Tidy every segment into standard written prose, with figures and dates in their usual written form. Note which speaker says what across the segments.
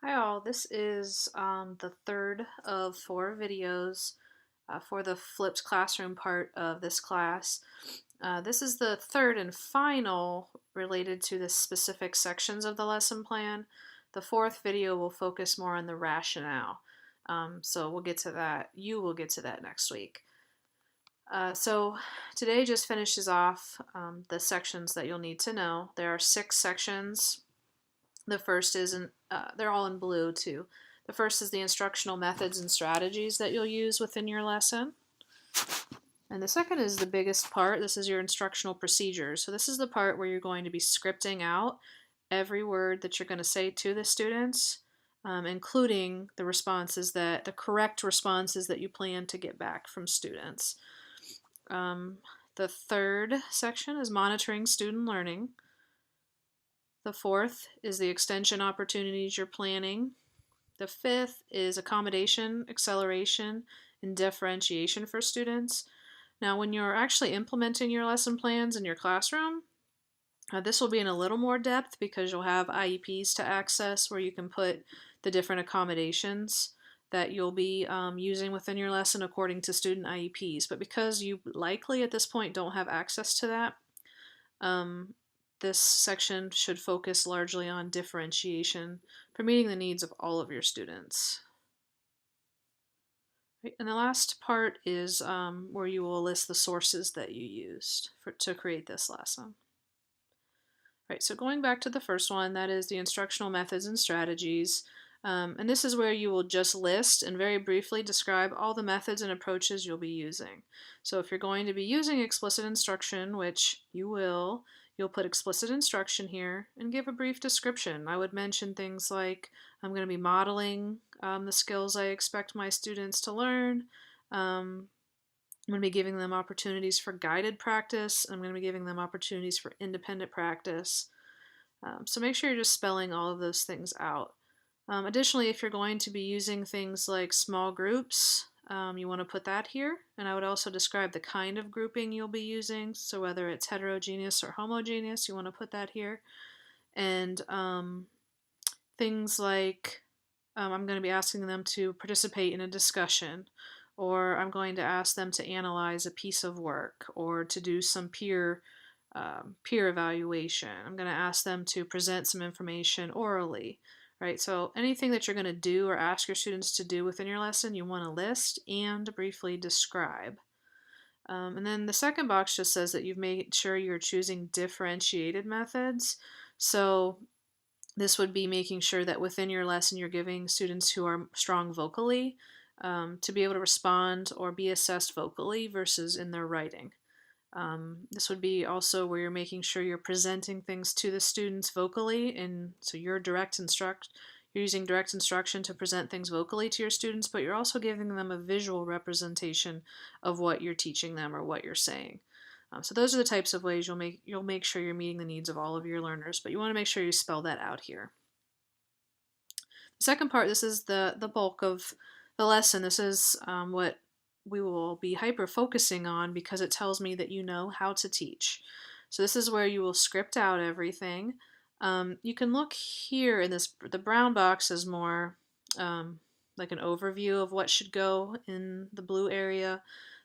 Speaker 1: Hi all, this is the third of four videos for the flipped classroom part of this class. This is the third and final related to the specific sections of the lesson plan. The fourth video will focus more on the rationale. So we'll get to that. You will get to that next week. So today just finishes off the sections that you'll need to know. There are 6 sections. The first is, they're all in blue too. The first is the instructional methods and strategies that you'll use within your lesson. And the second is the biggest part. This is your instructional procedures. So this is the part where you're going to be scripting out every word that you're going to say to the students, including the correct responses that you plan to get back from students. The third section is monitoring student learning. The fourth is the extension opportunities you're planning. The fifth is accommodation, acceleration, and differentiation for students. Now, when you're actually implementing your lesson plans in your classroom, this will be in a little more depth because you'll have IEPs to access where you can put the different accommodations that you'll be using within your lesson according to student IEPs. But because you likely at this point don't have access to that, this section should focus largely on differentiation for meeting the needs of all of your students. Right, and the last part is where you will list the sources that you used to create this lesson. Right, so going back to the first one, that is the instructional methods and strategies. And this is where you will just list and very briefly describe all the methods and approaches you'll be using. So if you're going to be using explicit instruction, which you will, you'll put explicit instruction here and give a brief description. I would mention things like, I'm going to be modeling the skills I expect my students to learn. I'm going to be giving them opportunities for guided practice. I'm going to be giving them opportunities for independent practice. So make sure you're just spelling all of those things out. Additionally, if you're going to be using things like small groups, you want to put that here. And I would also describe the kind of grouping you'll be using. So whether it's heterogeneous or homogeneous, you want to put that here. And things like I'm going to be asking them to participate in a discussion, or I'm going to ask them to analyze a piece of work, or to do some peer evaluation. I'm going to ask them to present some information orally, right? So anything that you're going to do or ask your students to do within your lesson, you want to list and briefly describe. And then the second box just says that you've made sure you're choosing differentiated methods. So this would be making sure that within your lesson you're giving students who are strong vocally to be able to respond or be assessed vocally versus in their writing. This would be also where you're making sure you're presenting things to the students vocally, and so you're using direct instruction to present things vocally to your students, but you're also giving them a visual representation of what you're teaching them or what you're saying. So those are the types of ways you'll make sure you're meeting the needs of all of your learners, but you want to make sure you spell that out here. The second part, this is the bulk of the lesson. This is what we will be hyper focusing on because it tells me that you know how to teach. So this is where you will script out everything. You can look here in the brown box is more like an overview of what should go in the blue area,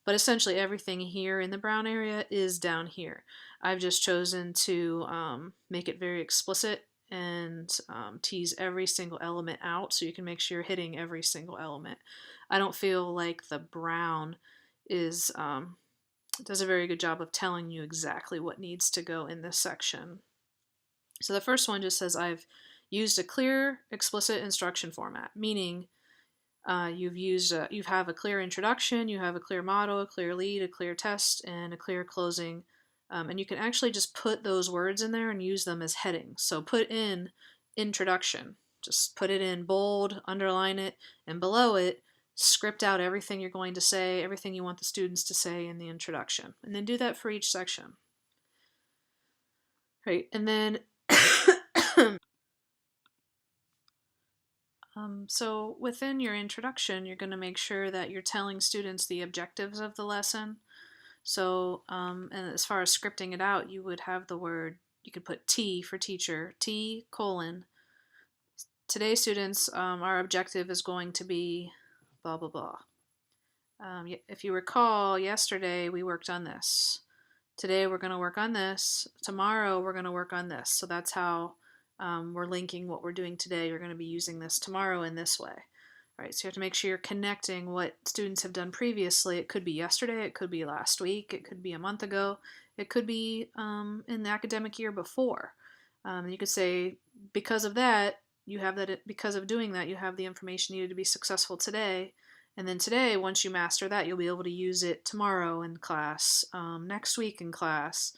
Speaker 1: but essentially everything here in the brown area is down here. I've just chosen to make it very explicit and tease every single element out so you can make sure you're hitting every single element. I don't feel like the brown is does a very good job of telling you exactly what needs to go in this section. So the first one just says I've used a clear, explicit instruction format, meaning you have a clear introduction, you have a clear motto, a clear lead, a clear test, and a clear closing. And you can actually just put those words in there and use them as headings. So put in introduction, just put it in bold, underline it, and below it, script out everything you're going to say, everything you want the students to say in the introduction. And then do that for each section. Right, and then so within your introduction, you're going to make sure that you're telling students the objectives of the lesson. So, and as far as scripting it out, you would have the word, you could put T for teacher, T colon, today, students, our objective is going to be blah, blah, blah. If you recall, yesterday we worked on this. Today we're going to work on this. Tomorrow we're going to work on this. So that's how we're linking what we're doing today. You're going to be using this tomorrow in this way. Right, so you have to make sure you're connecting what students have done previously. It could be yesterday, it could be last week, it could be a month ago, it could be in the academic year before. You could say, because of that, you have that. Because of doing that, you have the information needed to be successful today. And then today, once you master that, you'll be able to use it tomorrow in class, next week in class.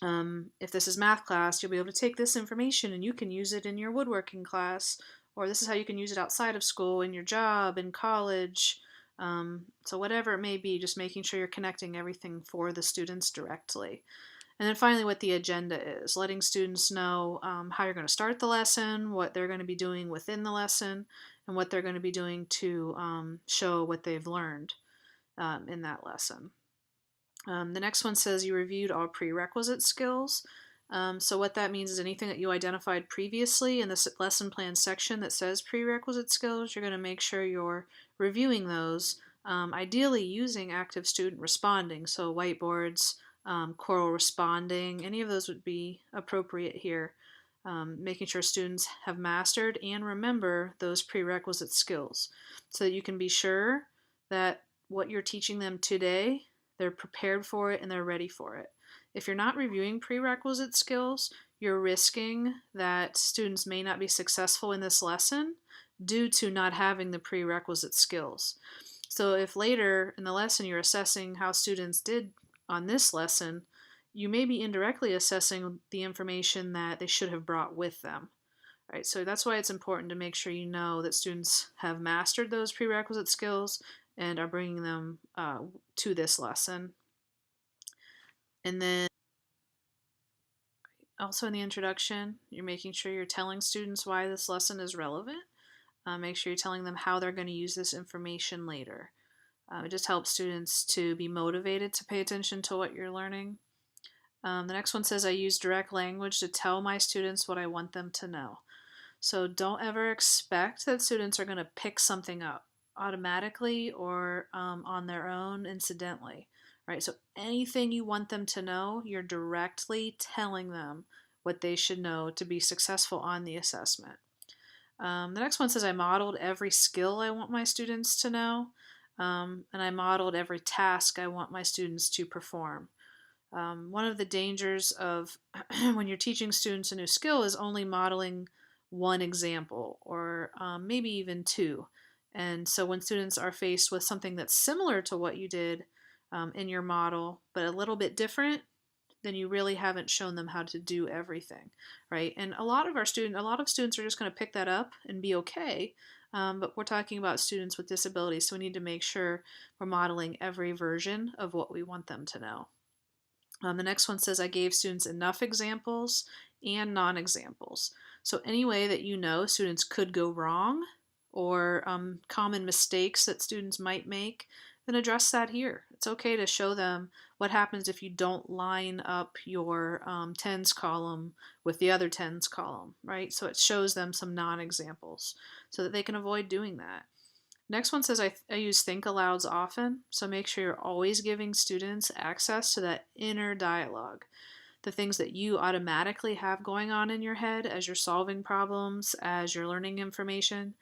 Speaker 1: If this is math class, you'll be able to take this information and you can use it in your woodworking class, or this is how you can use it outside of school, in your job, in college. So whatever it may be, just making sure you're connecting everything for the students directly. And then finally, what the agenda is, letting students know how you're going to start the lesson, what they're going to be doing within the lesson, and what they're going to be doing to show what they've learned in that lesson. The next one says you reviewed all prerequisite skills. So what that means is anything that you identified previously in this lesson plan section that says prerequisite skills, you're going to make sure you're reviewing those, ideally using active student responding, so whiteboards, choral responding, any of those would be appropriate here. Making sure students have mastered and remember those prerequisite skills so that you can be sure that what you're teaching them today, they're prepared for it and they're ready for it. If you're not reviewing prerequisite skills, you're risking that students may not be successful in this lesson due to not having the prerequisite skills. So if later in the lesson you're assessing how students did on this lesson, you may be indirectly assessing the information that they should have brought with them. Right, so that's why it's important to make sure you know that students have mastered those prerequisite skills and are bringing them to this lesson. And then also in the introduction, you're making sure you're telling students why this lesson is relevant. Make sure you're telling them how they're going to use this information later. It just helps students to be motivated to pay attention to what you're learning. The next one says I use direct language to tell my students what I want them to know. So don't ever expect that students are going to pick something up automatically or on their own incidentally. Right? So anything you want them to know, you're directly telling them what they should know to be successful on the assessment. The next one says I modeled every skill I want my students to know, and I modeled every task I want my students to perform. One of the dangers of when you're teaching students a new skill is only modeling one example or maybe even two. And so when students are faced with something that's similar to what you did in your model, but a little bit different, then you really haven't shown them how to do everything, right? And a lot of students are just going to pick that up and be okay. But we're talking about students with disabilities, so we need to make sure we're modeling every version of what we want them to know. The next one says I gave students enough examples and non-examples. So any way that you know students could go wrong or common mistakes that students might make, then address that here. It's okay to show them what happens if you don't line up your tens column with the other tens column, right? So it shows them some non-examples so that they can avoid doing that. Next one says I use think alouds often, so make sure you're always giving students access to that inner dialogue, the things that you automatically have going on in your head as you're solving problems, as you're learning information.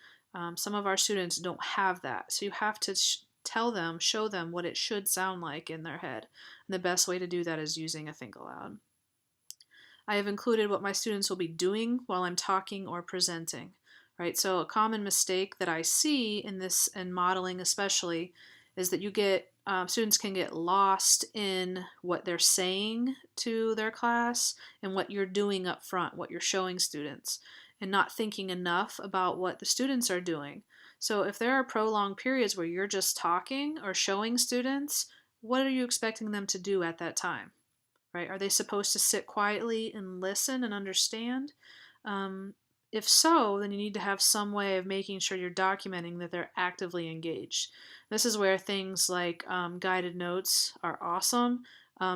Speaker 1: Some of our students don't have that, so you have to tell them, show them what it should sound like in their head. And the best way to do that is using a think aloud. I have included what my students will be doing while I'm talking or presenting. Right, so a common mistake that I see in this, and modeling especially, is that you get students can get lost in what they're saying to their class and what you're doing up front, what you're showing students, and not thinking enough about what the students are doing. So if there are prolonged periods where you're just talking or showing students, what are you expecting them to do at that time? Right? Are they supposed to sit quietly and listen and understand? If so, then you need to have some way of making sure you're documenting that they're actively engaged. This is where things like guided notes are awesome,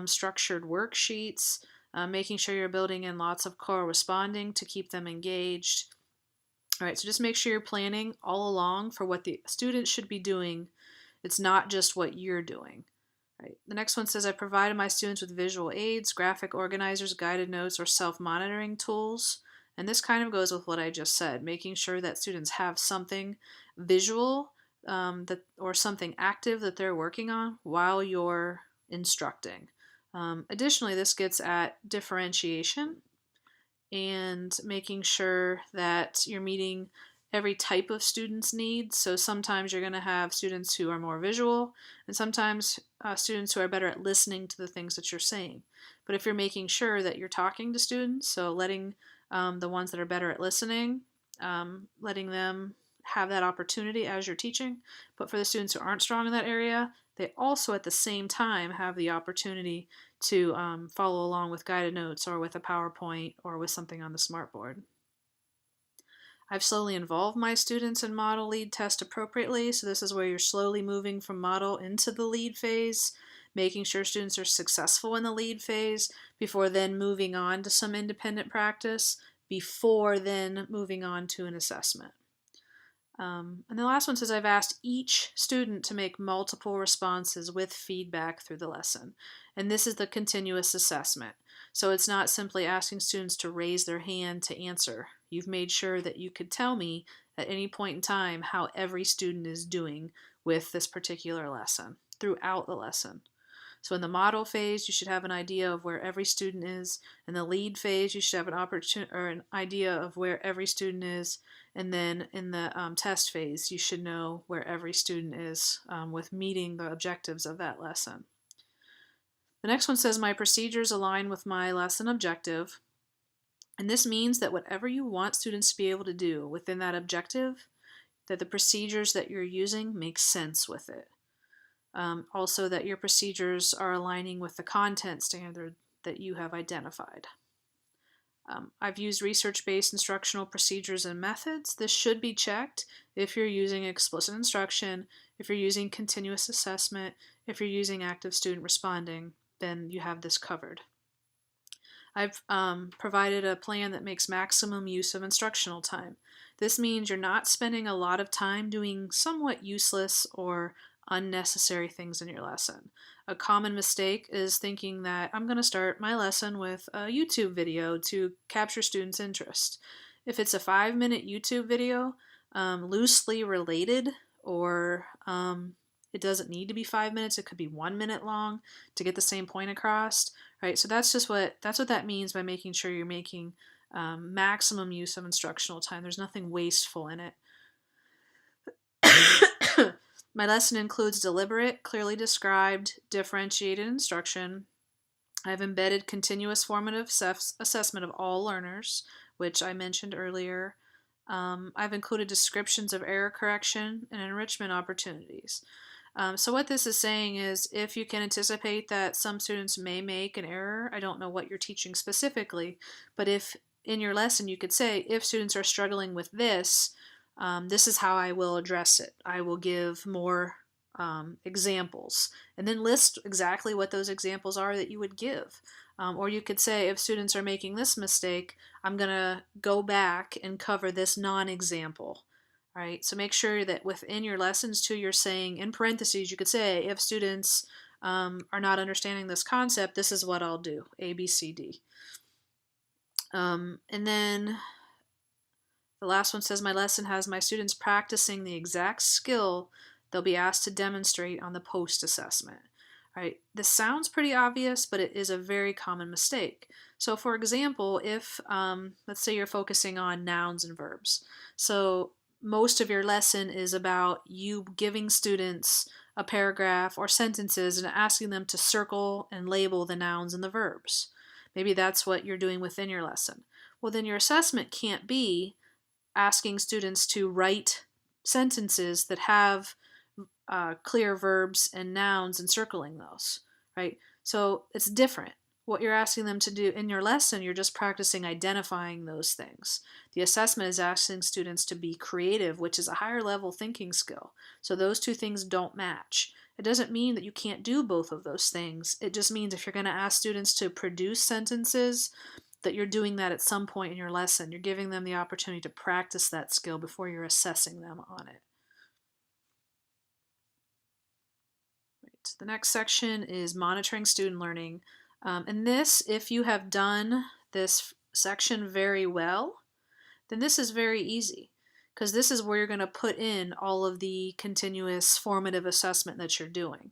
Speaker 1: structured worksheets, making sure you're building in lots of choral responding to keep them engaged. All right, so just make sure you're planning all along for what the students should be doing. It's not just what you're doing. Right. The next one says, I provided my students with visual aids, graphic organizers, guided notes, or self-monitoring tools. And this kind of goes with what I just said, making sure that students have something visual or something active that they're working on while you're instructing. Additionally, this gets at differentiation and making sure that you're meeting every type of student's needs. So sometimes you're going to have students who are more visual, and sometimes students who are better at listening to the things that you're saying. But if you're making sure that you're talking to students, so letting the ones that are better at listening, letting them have that opportunity as you're teaching. But for the students who aren't strong in that area, they also at the same time have the opportunity to follow along with guided notes or with a PowerPoint or with something on the smartboard. I've slowly involved my students in model lead test appropriately. So this is where you're slowly moving from model into the lead phase, making sure students are successful in the lead phase before then moving on to some independent practice, before then moving on to an assessment. And the last one says, I've asked each student to make multiple responses with feedback through the lesson. And this is the continuous assessment. So it's not simply asking students to raise their hand to answer. You've made sure that you could tell me at any point in time how every student is doing with this particular lesson throughout the lesson. So in the model phase, you should have an idea of where every student is. In the lead phase, you should have an idea of where every student is. And then in the test phase, you should know where every student is with meeting the objectives of that lesson. The next one says, my procedures align with my lesson objective. And this means that whatever you want students to be able to do within that objective, that the procedures that you're using make sense with it. Also that your procedures are aligning with the content standard that you have identified. I've used research-based instructional procedures and methods. This should be checked if you're using explicit instruction, if you're using continuous assessment, if you're using active student responding, then you have this covered. I've provided a plan that makes maximum use of instructional time. This means you're not spending a lot of time doing somewhat useless or unnecessary things in your lesson. A common mistake is thinking that I'm going to start my lesson with a YouTube video to capture students' interest. If it's a 5-minute YouTube video, loosely related, or it doesn't need to be 5 minutes, it could be 1 minute long to get the same point across, right? So that's what that means by making sure you're making maximum use of instructional time. There's nothing wasteful in it. My lesson includes deliberate, clearly described, differentiated instruction. I've embedded continuous formative assessment of all learners, which I mentioned earlier. I've included descriptions of error correction and enrichment opportunities. So what this is saying is, if you can anticipate that some students may make an error, I don't know what you're teaching specifically, but if in your lesson you could say, if students are struggling with this, this is how I will address it. I will give more examples, and then list exactly what those examples are that you would give. Or you could say, if students are making this mistake, I'm going to go back and cover this non-example. Right? So make sure that within your lessons too, you're saying, in parentheses, you could say, if students are not understanding this concept, this is what I'll do, A, B, C, D. And then the last one says, my lesson has my students practicing the exact skill they'll be asked to demonstrate on the post-assessment. Right? This sounds pretty obvious, but it is a very common mistake. So for example, if, let's say you're focusing on nouns and verbs. So most of your lesson is about you giving students a paragraph or sentences and asking them to circle and label the nouns and the verbs. Maybe that's what you're doing within your lesson. Well, then your assessment can't be asking students to write sentences that have clear verbs and nouns and circling those, right? So it's different. What you're asking them to do in your lesson, you're just practicing identifying those things. The assessment is asking students to be creative, which is a higher level thinking skill. So those two things don't match. It doesn't mean that you can't do both of those things. It just means if you're going to ask students to produce sentences that you're doing that at some point in your lesson. You're giving them the opportunity to practice that skill before you're assessing them on it. Right. The next section is monitoring student learning. And this, if you have done this section very well, then this is very easy, because this is where you're going to put in all of the continuous formative assessment that you're doing.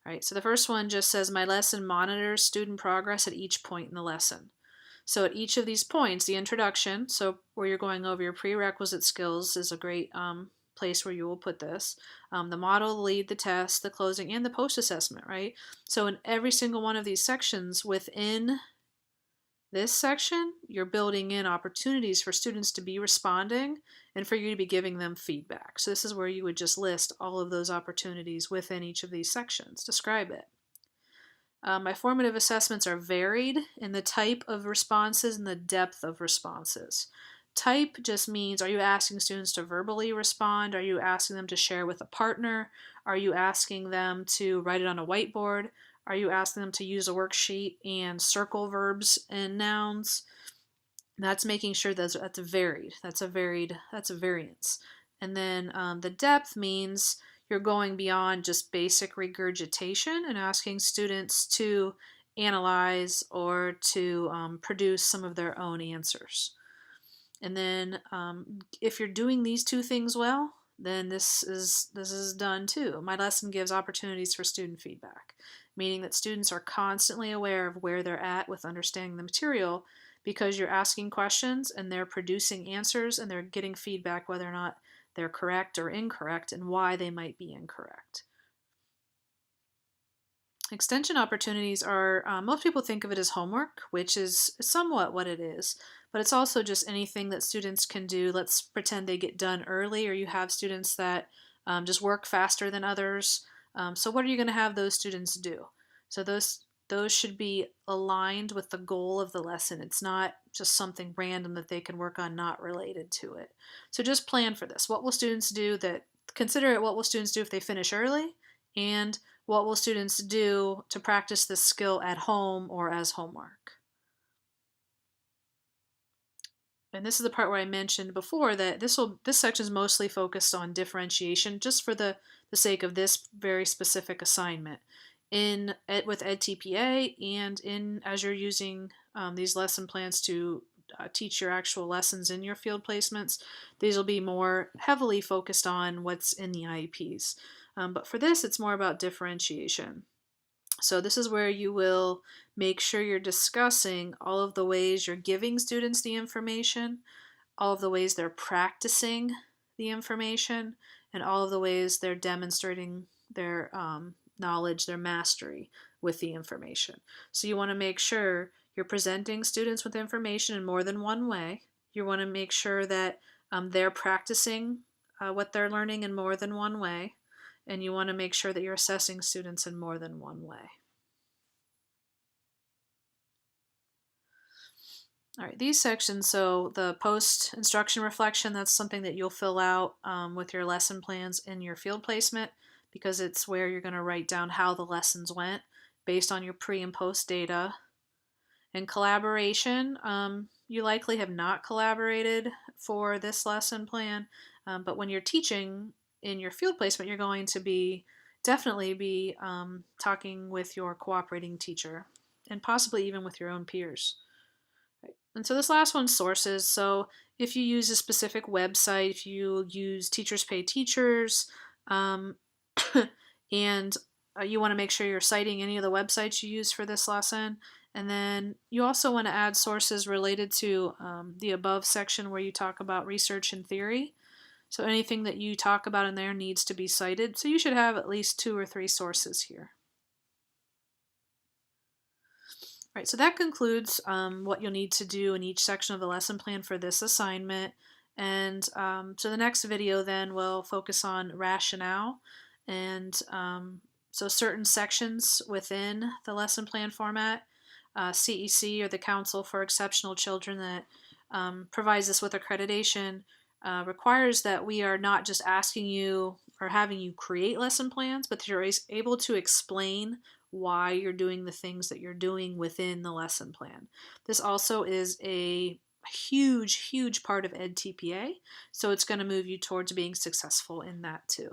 Speaker 1: Right, so the first one just says, my lesson monitors student progress at each point in the lesson. So at each of these points, the introduction, so where you're going over your prerequisite skills, is a great place where you will put this. The model, the lead, the test, the closing, and the post-assessment, right? So in every single one of these sections within this section, you're building in opportunities for students to be responding and for you to be giving them feedback. So this is where you would just list all of those opportunities within each of these sections. Describe it. My formative assessments are varied in the type of responses and the depth of responses. Type just means, are you asking students to verbally respond? Are you asking them to share with a partner? Are you asking them to write it on a whiteboard? Are you asking them to use a worksheet and circle verbs and nouns? That's making sure that's varied. That's a variance. And then the depth means you're going beyond just basic regurgitation and asking students to analyze or to produce some of their own answers. And then if you're doing these two things well, then this is done too. My lesson gives opportunities for student feedback, meaning that students are constantly aware of where they're at with understanding the material, because you're asking questions and they're producing answers and they're getting feedback whether or not they're correct or incorrect and why they might be incorrect. Extension opportunities are, most people think of it as homework, which is somewhat what it is, but it's also just anything that students can do. Let's pretend they get done early, or you have students that just work faster than others. So what are you going to have those students do? So those should be aligned with the goal of the lesson. It's not just something random that they can work on not related to it. So just plan for this. What will students do consider it what will students do if they finish early, and what will students do to practice this skill at home or as homework? And this is the part where I mentioned before that this section is mostly focused on differentiation, just for the sake of this very specific assignment. With EdTPA and as you're using these lesson plans to teach your actual lessons in your field placements, these will be more heavily focused on what's in the IEPs. But for this, it's more about differentiation. So this is where you will make sure you're discussing all of the ways you're giving students the information, all of the ways they're practicing the information, and all of the ways they're demonstrating their knowledge, their mastery with the information. So you want to make sure you're presenting students with information in more than one way. You want to make sure that they're practicing what they're learning in more than one way. And you want to make sure that you're assessing students in more than one way. All right, these sections, so the post-instruction reflection, that's something that you'll fill out with your lesson plans in your field placement, because it's where you're going to write down how the lessons went based on your pre and post data. And collaboration, you likely have not collaborated for this lesson plan, but when you're teaching in your field placement, you're going to definitely be talking with your cooperating teacher and possibly even with your own peers. Right. And so this last one's sources. So if you use a specific website, if you use Teachers Pay Teachers, and you want to make sure you're citing any of the websites you use for this lesson. And then you also want to add sources related to the above section where you talk about research and theory. So anything that you talk about in there needs to be cited. So you should have at least 2 or 3 sources here. All right, so that concludes what you'll need to do in each section of the lesson plan for this assignment. And so the next video then will focus on rationale. And so certain sections within the lesson plan format, CEC, or the Council for Exceptional Children, that provides us with accreditation, requires that we are not just asking you or having you create lesson plans, but that you're able to explain why you're doing the things that you're doing within the lesson plan. This also is a huge part of EdTPA, so it's going to move you towards being successful in that too.